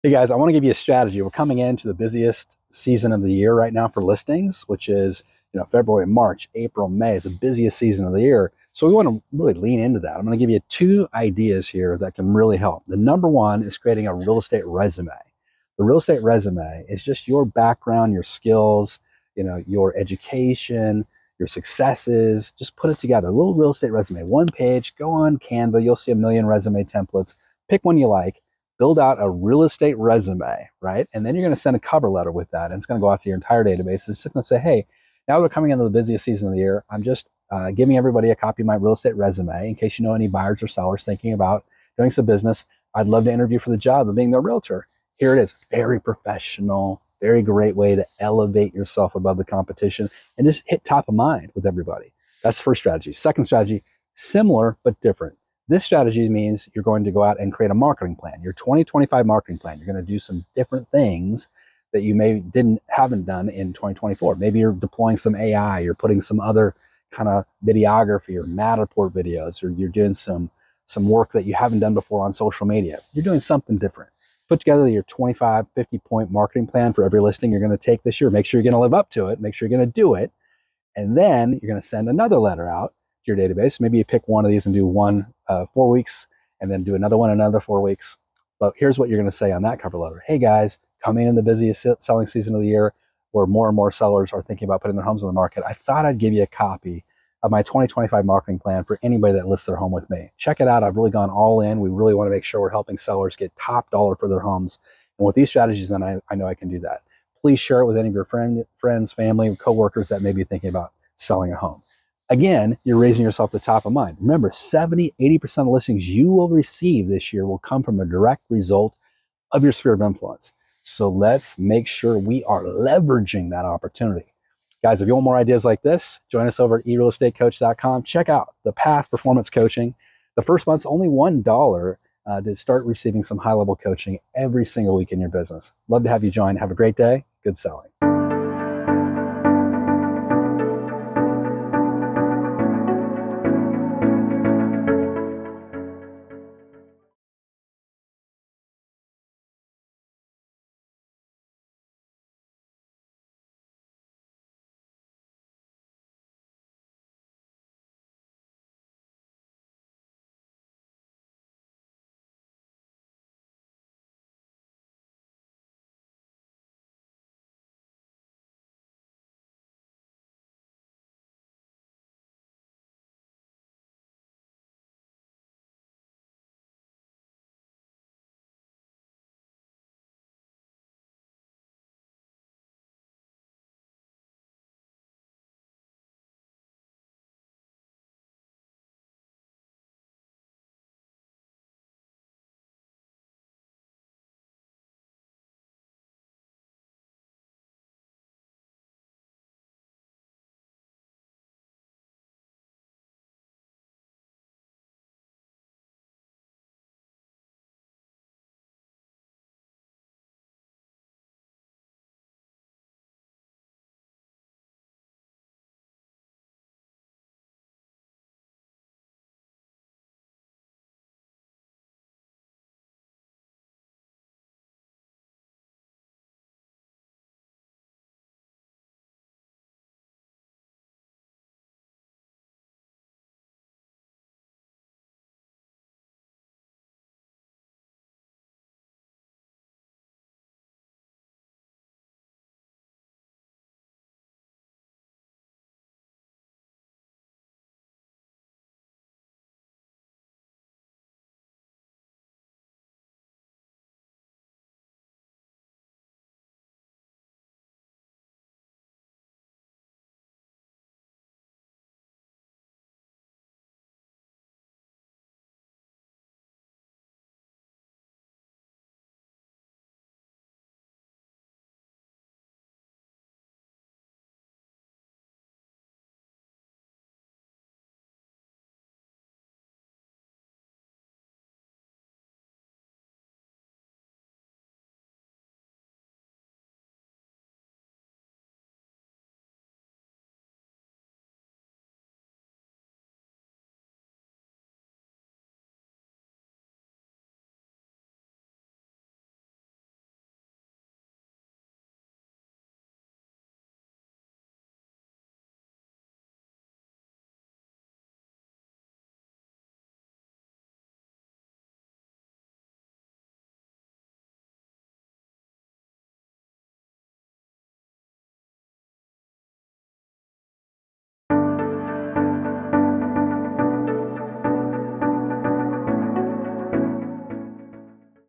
Hey guys, I want to give you a strategy. We're coming into the busiest season of the year right now for listings, which is, February, March, April, May is the busiest season of the year. So we want to really lean into that. I'm going to give you two ideas here that can really help. The number one is creating a real estate resume. The real estate resume is just your background, your skills, your education, your successes. Just put it together. A little real estate resume, one page. Go on Canva. You'll see a million resume templates. Pick one you like. Build out a real estate resume, right? And then you're going to send a cover letter with that. And it's going to go out to your entire database. It's just going to say, hey, now we're coming into the busiest season of the year. I'm just giving everybody a copy of my real estate resume in case you know any buyers or sellers thinking about doing some business. I'd love to interview for the job of being their realtor. Here it is. Very professional, very great way to elevate yourself above the competition and just hit top of mind with everybody. That's the first strategy. Second strategy, similar but different. This strategy means you're going to go out and create a marketing plan, your 2025 marketing plan. You're going to do some different things that you haven't done in 2024. Maybe you're deploying some AI, you're putting some other kind of videography or Matterport videos, or you're doing some work that you haven't done before on social media. You're doing something different. Put together your 25, 50-point marketing plan for every listing you're going to take this year. Make sure you're going to live up to it. Make sure you're going to do it. And then you're going to send another letter out to your database. Maybe you pick one of these and do one 4 weeks, and then do another one another 4 weeks. But here's what you're going to say on that cover letter. Hey guys, coming in the busiest selling season of the year, where more and more sellers are thinking about putting their homes on the market, I thought I'd give you a copy of my 2025 marketing plan for anybody that lists their home with me. Check it out. I've really gone all in. We really want to make sure we're helping sellers get top dollar for their homes. And with these strategies, then I know I can do that. Please share it with any of your friends, family, coworkers that may be thinking about selling a home. Again, you're raising yourself to top of mind. Remember, 70, 80% of listings you will receive this year will come from a direct result of your sphere of influence. So let's make sure we are leveraging that opportunity. Guys, if you want more ideas like this, join us over at eRealEstateCoach.com. Check out the Path Performance Coaching. The first month's only $1 to start receiving some high-level coaching every single week in your business. Love to have you join. Have a great day. Good selling.